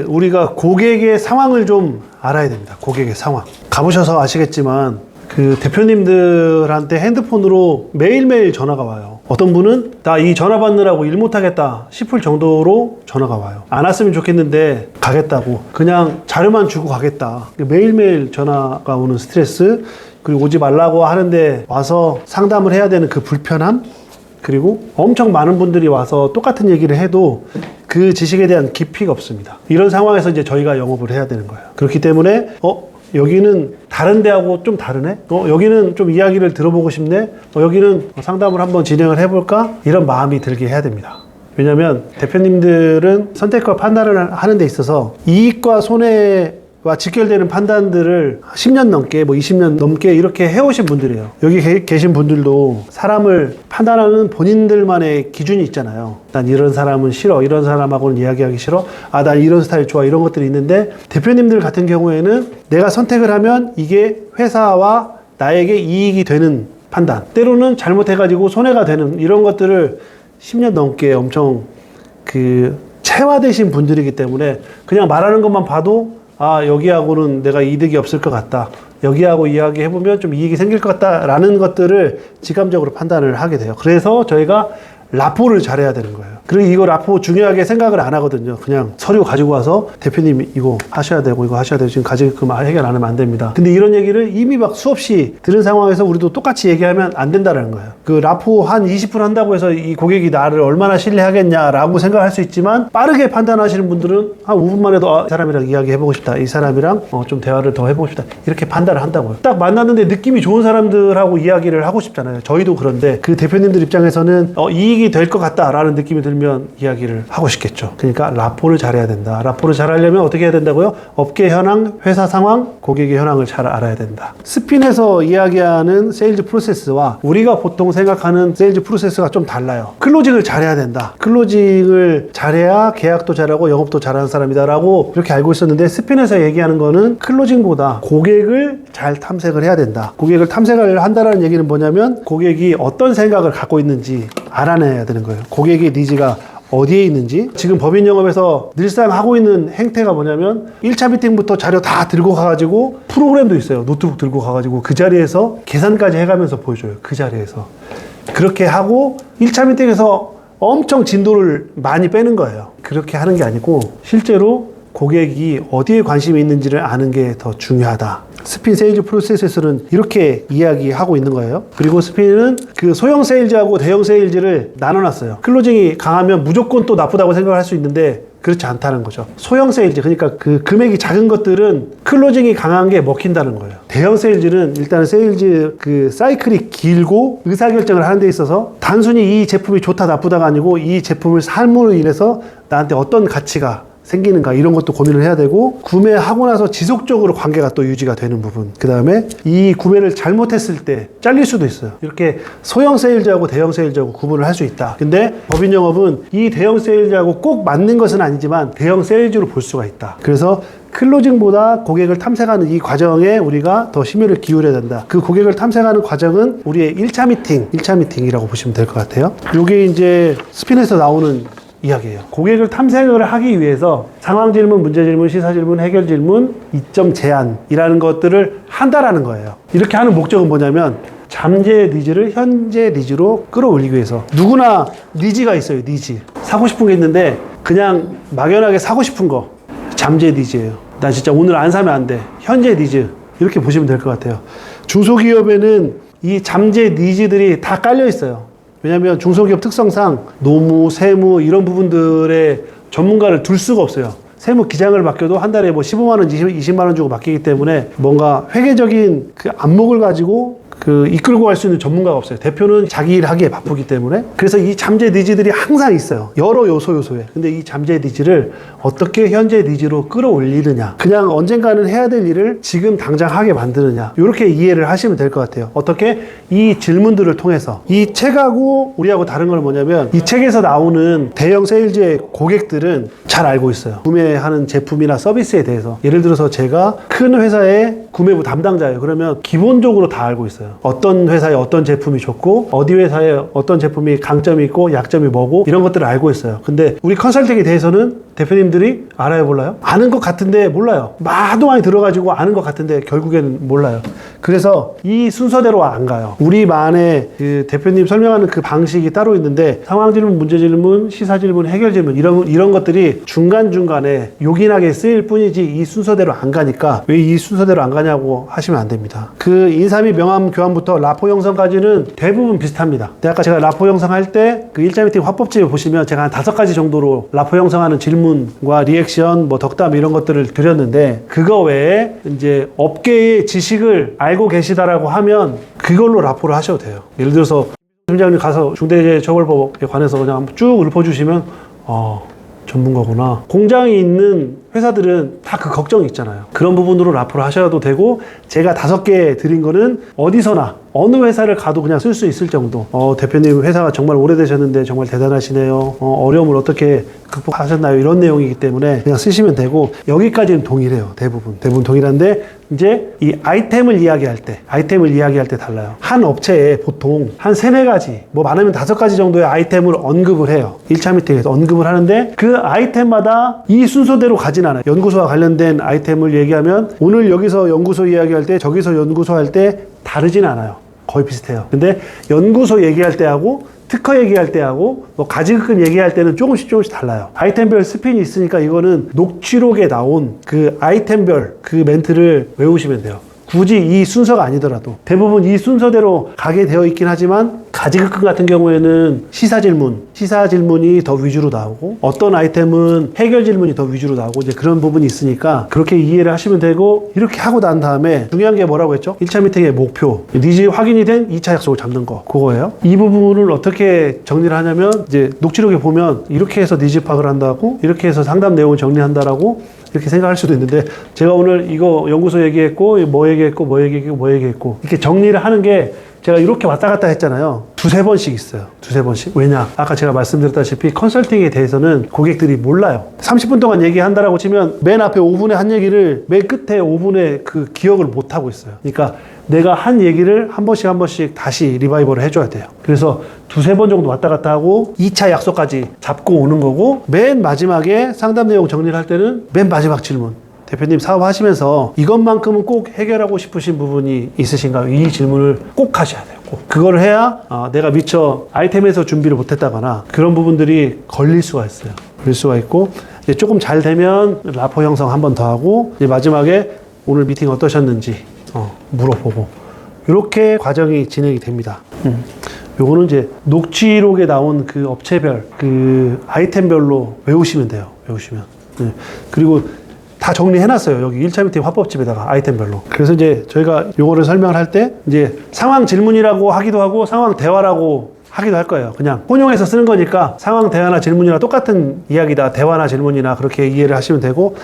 우리가 고객의 상황을 좀 알아야 됩니다. 고객의 상황. 가보셔서 아시겠지만 그 대표님들한테 핸드폰으로 매일매일 전화가 와요. 어떤 분은 나 이 전화 받느라고 일 못하겠다 싶을 정도로 전화가 와요. 안 왔으면 좋겠는데 가겠다고, 그냥 자료만 주고 가겠다. 매일매일 전화가 오는 스트레스, 그리고 오지 말라고 하는데 와서 상담을 해야 되는 그 불편함, 그리고 엄청 많은 분들이 와서 똑같은 얘기를 해도 그 지식에 대한 깊이가 없습니다. 이런 상황에서 이제 저희가 영업을 해야 되는 거예요. 그렇기 때문에 여기는 다른 데하고 좀 다르네? 여기는 좀 이야기를 들어보고 싶네? 여기는 상담을 한번 진행을 해볼까? 이런 마음이 들게 해야 됩니다. 왜냐하면 대표님들은 선택과 판단을 하는 데 있어서 이익과 손해와 직결되는 판단들을 10년 넘게, 20년 넘게 이렇게 해오신 분들이에요. 여기 계신 분들도 사람을 판단하는 본인들만의 기준이 있잖아요. 난 이런 사람은 싫어, 이런 사람하고는 이야기하기 싫어, 난 이런 스타일 좋아, 이런 것들이 있는데, 대표님들 같은 경우에는 내가 선택을 하면 이게 회사와 나에게 이익이 되는 판단, 때로는 잘못해가지고 손해가 되는 이런 것들을 10년 넘게 엄청 체화되신 분들이기 때문에 그냥 말하는 것만 봐도 여기하고는 내가 이득이 없을 것 같다, 여기하고 이야기해보면 좀 이익이 생길 것 같다 라는 것들을 직감적으로 판단을 하게 돼요. 그래서 저희가 라포를 잘해야 되는 거예요. 그리고 이거 라포 중요하게 생각을 안 하거든요. 그냥 서류 가지고 와서 대표님 이거 하셔야 되고 이거 하셔야 되고 지금 가지금 해결 안 하면 안 됩니다. 근데 이런 얘기를 이미 막 수없이 들은 상황에서 우리도 똑같이 얘기하면 안 된다는 거예요. 그 라포 한 20분 한다고 해서 이 고객이 나를 얼마나 신뢰하겠냐라고 생각할 수 있지만, 빠르게 판단하시는 분들은 한 5분만 해도 이 사람이랑 이야기해보고 싶다, 이 사람이랑 좀 대화를 더 해보고 싶다, 이렇게 판단을 한다고요. 딱 만났는데 느낌이 좋은 사람들하고 이야기를 하고 싶잖아요. 저희도 그런데 그 대표님들 입장에서는 이익이 될 것 같다라는 느낌이 들면 이야기를 하고 싶겠죠. 그러니까 라포를 잘해야 된다. 라포를 잘하려면 어떻게 해야 된다고요? 업계 현황, 회사 상황, 고객의 현황을 잘 알아야 된다. 스핀에서 이야기하는 세일즈 프로세스와 우리가 보통 생각하는 세일즈 프로세스가 좀 달라요. 클로징을 잘해야 된다. 클로징을 잘해야 계약도 잘하고 영업도 잘하는 사람이다라고 이렇게 알고 있었는데, 스핀에서 얘기하는 거는 클로징보다 고객을 잘 탐색을 해야 된다. 고객을 탐색을 한다는 얘기는 뭐냐면 고객이 어떤 생각을 갖고 있는지 알아내야 되는 거예요. 고객의 니즈가 어디에 있는지. 지금 법인 영업에서 늘상 하고 있는 행태가 뭐냐면 1차 미팅부터 자료 다 들고 가가지고, 프로그램도 있어요. 노트북 들고 가가지고 그 자리에서 계산까지 해가면서 보여줘요. 그 자리에서. 그렇게 하고 1차 미팅에서 엄청 진도를 많이 빼는 거예요. 그렇게 하는 게 아니고 실제로 고객이 어디에 관심이 있는지를 아는 게 더 중요하다. 스핀 세일즈 프로세스는 이렇게 이야기하고 있는 거예요. 그리고 스핀은 그 소형 세일즈하고 대형 세일즈를 나눠놨어요. 클로징이 강하면 무조건 또 나쁘다고 생각할 수 있는데 그렇지 않다는 거죠. 소형 세일즈, 그러니까 그 금액이 작은 것들은 클로징이 강한 게 먹힌다는 거예요. 대형 세일즈는 일단 세일즈 그 사이클이 길고 의사결정을 하는 데 있어서 단순히 이 제품이 좋다 나쁘다가 아니고 이 제품을 삶으로 인해서 나한테 어떤 가치가 생기는가, 이런 것도 고민을 해야 되고, 구매하고 나서 지속적으로 관계가 또 유지가 되는 부분, 그 다음에 이 구매를 잘못했을 때 잘릴 수도 있어요. 이렇게 소형 세일즈하고 대형 세일즈하고 구분을 할 수 있다. 근데 법인 영업은 이 대형 세일즈하고 꼭 맞는 것은 아니지만 대형 세일즈로 볼 수가 있다. 그래서 클로징보다 고객을 탐색하는 이 과정에 우리가 더 심혈을 기울여야 된다. 그 고객을 탐색하는 과정은 우리의 1차 미팅이라고 보시면 될 것 같아요. 이게 이제 스핀에서 나오는 이야기예요. 고객을 탐색을 하기 위해서 상황 질문, 문제 질문, 시사 질문, 해결 질문, 이점 제안이라는 것들을 한다라는 거예요. 이렇게 하는 목적은 뭐냐면 잠재 니즈를 현재 니즈로 끌어올리기 위해서. 누구나 니즈가 있어요. 니즈. 사고 싶은 게 있는데 그냥 막연하게 사고 싶은 거 잠재 니즈예요. 나 진짜 오늘 안 사면 안 돼. 현재 니즈. 이렇게 보시면 될 것 같아요. 중소기업에는 이 잠재 니즈들이 다 깔려 있어요. 왜냐하면 중소기업 특성상 노무, 세무 이런 부분들의 전문가를 둘 수가 없어요. 세무 기장을 맡겨도 한 달에 15만 원, 20만 원 주고 맡기기 때문에 뭔가 회계적인 그 안목을 가지고 이끌고 갈 수 있는 전문가가 없어요. 대표는 자기 일 하기에 바쁘기 때문에. 그래서 이 잠재 니즈들이 항상 있어요. 여러 요소에. 근데 이 잠재 니즈를 어떻게 현재 니즈로 끌어올리느냐, 그냥 언젠가는 해야 될 일을 지금 당장 하게 만드느냐, 이렇게 이해를 하시면 될 것 같아요. 어떻게? 이 질문들을 통해서. 이 책하고 우리하고 다른 건 뭐냐면, 이 책에서 나오는 대형 세일즈의 고객들은 잘 알고 있어요. 구매하는 제품이나 서비스에 대해서. 예를 들어서 제가 큰 회사의 구매부 담당자예요. 그러면 기본적으로 다 알고 있어요. 어떤 회사에 어떤 제품이 좋고 어디 회사에 어떤 제품이 강점이 있고 약점이 뭐고 이런 것들을 알고 있어요. 근데 우리 컨설팅에 대해서는 대표님들이 알아요, 몰라요? 아는 것 같은데 몰라요. 하도 많이 들어가지고 아는 것 같은데 결국에는 몰라요. 그래서 이 순서대로 안 가요. 우리만의 그 대표님 설명하는 그 방식이 따로 있는데 상황 질문, 문제 질문, 시사 질문, 해결 질문 이런 것들이 중간중간에 요긴하게 쓰일 뿐이지 이 순서대로 안 가니까 왜 이 순서대로 안 가냐고 하시면 안 됩니다. 그 인사 및 명함 교환부터 라포 형성까지는 대부분 비슷합니다. 아까 제가 라포 형성할 때 그 1차 미팅 화법집에 보시면 제가 한 5가지 정도로 라포 형성하는 질문과 리액션, 뭐 덕담 이런 것들을 드렸는데 그거 외에 이제 업계의 지식을 알고 계시다라고 하면 그걸로 라포를 하셔도 돼요. 예를 들어서 팀장님 가서 중대재해처벌법에 관해서 그냥 쭉 읊어주시면 전문가구나. 공장이 있는 회사들은 다 그 걱정이 있잖아요. 그런 부분으로 라포를 하셔도 되고 제가 5개 드린 거는 어디서나 어느 회사를 가도 그냥 쓸 수 있을 정도. 대표님 회사가 정말 오래되셨는데 정말 대단하시네요. 어려움을 어떻게 극복하셨나요? 이런 내용이기 때문에 그냥 쓰시면 되고 여기까지는 동일해요. 대부분 동일한데 이제 이 아이템을 이야기할 때 달라요. 한 업체에 보통 한 3-4가지 뭐 많으면 5가지 정도의 아이템을 언급을 해요. 1차 미팅에서 언급을 하는데 그 아이템마다 이 순서대로 가진 않아요. 연구소와 관련된 아이템을 얘기하면 오늘 여기서 연구소 이야기할 때 저기서 연구소 할 때 다르진 않아요. 거의 비슷해요. 근데 연구소 얘기할 때하고 특허 얘기할 때하고 뭐 가지급금 얘기할 때는 조금씩 달라요. 아이템별 스핀이 있으니까 이거는 녹취록에 나온 그 아이템별 그 멘트를 외우시면 돼요. 굳이 이 순서가 아니더라도 대부분 이 순서대로 가게 되어 있긴 하지만 가지급금 같은 경우에는 시사 질문이 더 위주로 나오고 어떤 아이템은 해결 질문이 더 위주로 나오고 이제 그런 부분이 있으니까 그렇게 이해를 하시면 되고 이렇게 하고 난 다음에 중요한 게 뭐라고 했죠? 1차 미팅의 목표, 니즈 확인이 된 2차 약속을 잡는 거 그거예요. 이 부분을 어떻게 정리를 하냐면 이제 녹취록에 보면 이렇게 해서 니즈 파악을 한다고 이렇게 해서 상담 내용을 정리한다라고 이렇게 생각할 수도 있는데 제가 오늘 이거 연구소 얘기했고 뭐 얘기했고 이렇게 정리를 하는 게 제가 이렇게 왔다 갔다 했잖아요. 2-3번씩 있어요. 2-3번씩. 왜냐? 아까 제가 말씀드렸다시피 컨설팅에 대해서는 고객들이 몰라요. 30분 동안 얘기한다라고 치면 맨 앞에 5분의 한 얘기를 맨 끝에 5분의 그 기억을 못 하고 있어요. 그러니까 내가 한 얘기를 한 번씩 다시 리바이벌을 해줘야 돼요. 그래서 2-3번 정도 왔다 갔다 하고 2차 약속까지 잡고 오는 거고 맨 마지막에 상담 내용 정리를 할 때는 맨 마지막 질문. 대표님 사업하시면서 이것만큼은 꼭 해결하고 싶으신 부분이 있으신가요? 이 질문을 꼭 하셔야 돼요. 꼭. 그걸 해야 내가 미처 아이템에서 준비를 못했다거나 그런 부분들이 걸릴 수가 있어요. 걸릴 수가 있고 이제 조금 잘 되면 라포 형성 한 번 더 하고 이제 마지막에 오늘 미팅 어떠셨는지 물어보고 이렇게 과정이 진행이 됩니다. 요거는 이제 녹취록에 나온 그 업체별 그 아이템별로 외우시면 돼요. 외우시면. 그리고 다 정리해놨어요. 여기 1차 미팅 화법집에다가 아이템별로. 그래서 이제 저희가 요거를 설명을 할 때 이제 상황 질문이라고 하기도 하고 상황 대화라고 하기도 할 거예요. 그냥 혼용해서 쓰는 거니까 상황 대화나 질문이랑 똑같은 이야기다. 대화나 질문이나 그렇게 이해를 하시면 되고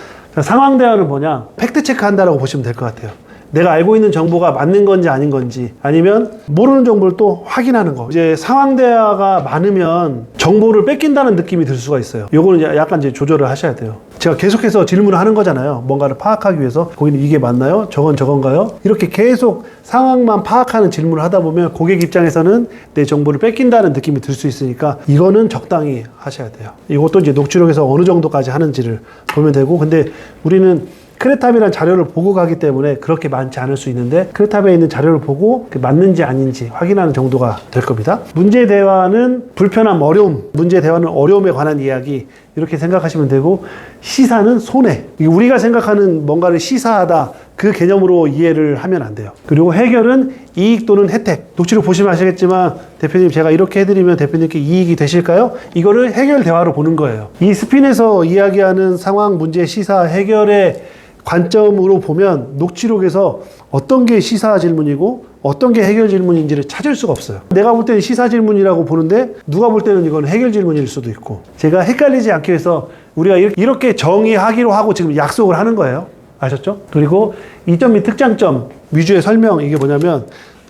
상황 대화는 뭐냐? 팩트 체크 한다라고 보시면 될 것 같아요. 내가 알고 있는 정보가 맞는 건지 아닌 건지 아니면 모르는 정보를 또 확인하는 거. 이제 상황 대화가 많으면 정보를 뺏긴다는 느낌이 들 수가 있어요. 요거는 약간 이제 조절을 하셔야 돼요. 제가 계속해서 질문을 하는 거잖아요. 뭔가를 파악하기 위해서 고객님 이게 맞나요? 저건가요? 이렇게 계속 상황만 파악하는 질문을 하다 보면 고객 입장에서는 내 정보를 뺏긴다는 느낌이 들 수 있으니까 이거는 적당히 하셔야 돼요. 이것도 이제 녹취록에서 어느 정도까지 하는지를 보면 되고 근데 우리는 크레탑이라는 자료를 보고 가기 때문에 그렇게 많지 않을 수 있는데 크레탑에 있는 자료를 보고 맞는지 아닌지 확인하는 정도가 될 겁니다. 문제 대화는 불편함, 어려움, 문제 대화는 어려움에 관한 이야기 이렇게 생각하시면 되고 시사는 손해. 우리가 생각하는 뭔가를 시사하다 그 개념으로 이해를 하면 안 돼요. 그리고 해결은 이익 또는 혜택. 녹취록 보시면 아시겠지만 대표님 제가 이렇게 해드리면 대표님께 이익이 되실까요? 이거를 해결 대화로 보는 거예요. 이 스핀에서 이야기하는 상황, 문제, 시사, 해결의 관점으로 보면 녹취록에서 어떤 게 시사 질문이고 어떤 게 해결 질문인지를 찾을 수가 없어요. 내가 볼 때는 시사 질문이라고 보는데 누가 볼 때는 이건 해결 질문일 수도 있고 제가 헷갈리지 않기 위해서 우리가 이렇게 정의하기로 하고 지금 약속을 하는 거예요. 아셨죠? 그리고 이점 및 특장점 위주의 설명 이게 뭐냐면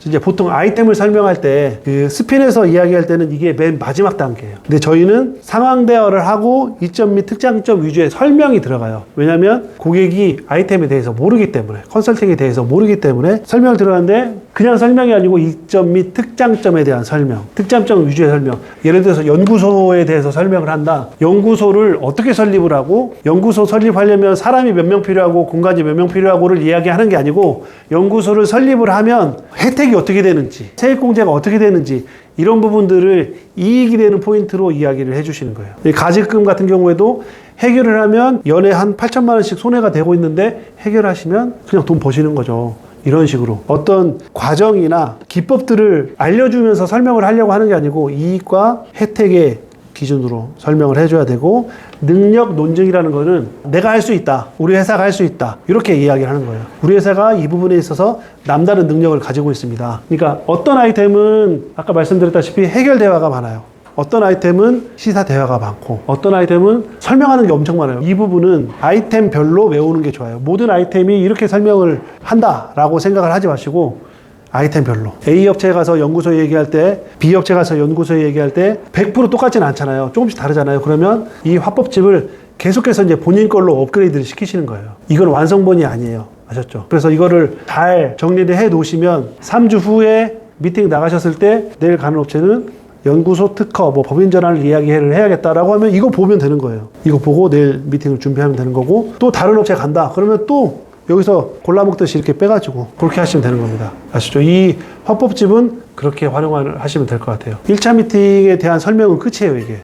이제 보통 아이템을 설명할 때 그 스핀에서 이야기할 때는 이게 맨 마지막 단계예요. 근데 저희는 상황 대화를 하고 이점 및 특장점 위주의 설명이 들어가요. 왜냐하면 고객이 아이템에 대해서 모르기 때문에 컨설팅에 대해서 모르기 때문에 설명을 들어가는데 그냥 설명이 아니고 이점 및 특장점에 대한 설명, 특장점 위주의 설명. 예를 들어서 연구소에 대해서 설명을 한다. 연구소를 어떻게 설립을 하고, 연구소 설립하려면 사람이 몇 명 필요하고 공간이 몇 명 필요하고를 이야기하는 게 아니고, 연구소를 설립을 하면 혜택이 어떻게 되는지, 세액공제가 어떻게 되는지, 이런 부분들을 이익이 되는 포인트로 이야기를 해주시는 거예요. 가직금 같은 경우에도 해결을 하면 연에 한 8천만 원씩 손해가 되고 있는데 해결하시면 그냥 돈 버시는 거죠. 이런 식으로 어떤 과정이나 기법들을 알려주면서 설명을 하려고 하는 게 아니고 이익과 혜택의 기준으로 설명을 해줘야 되고, 능력 논증이라는 거는 내가 할 수 있다, 우리 회사가 할 수 있다, 이렇게 이야기를 하는 거예요. 우리 회사가 이 부분에 있어서 남다른 능력을 가지고 있습니다. 그러니까 어떤 아이템은 아까 말씀드렸다시피 해결 대화가 많아요. 어떤 아이템은 시사 대화가 많고, 어떤 아이템은 설명하는 게 엄청 많아요. 이 부분은 아이템별로 외우는 게 좋아요. 모든 아이템이 이렇게 설명을 한다라고 생각을 하지 마시고, 아이템별로. A 업체에 가서 연구소 얘기할 때, B 업체 가서 연구소 얘기할 때 100% 똑같지는 않잖아요. 조금씩 다르잖아요. 그러면 이 화법집을 계속해서 이제 본인 걸로 업그레이드를 시키시는 거예요. 이건 완성본이 아니에요. 아셨죠? 그래서 이거를 잘 정리를 해 놓으시면 3주 후에 미팅 나가셨을 때 내일 가는 업체는 연구소 특허, 뭐 법인 전환을 이야기를 해야겠다라고 하면 이거 보면 되는 거예요. 이거 보고 내일 미팅을 준비하면 되는 거고, 또 다른 업체 간다. 그러면 또 여기서 골라먹듯이 이렇게 빼가지고 그렇게 하시면 되는 겁니다. 아시죠? 이 화법집은 그렇게 활용을 하시면 될 것 같아요. 1차 미팅에 대한 설명은 끝이에요, 이게.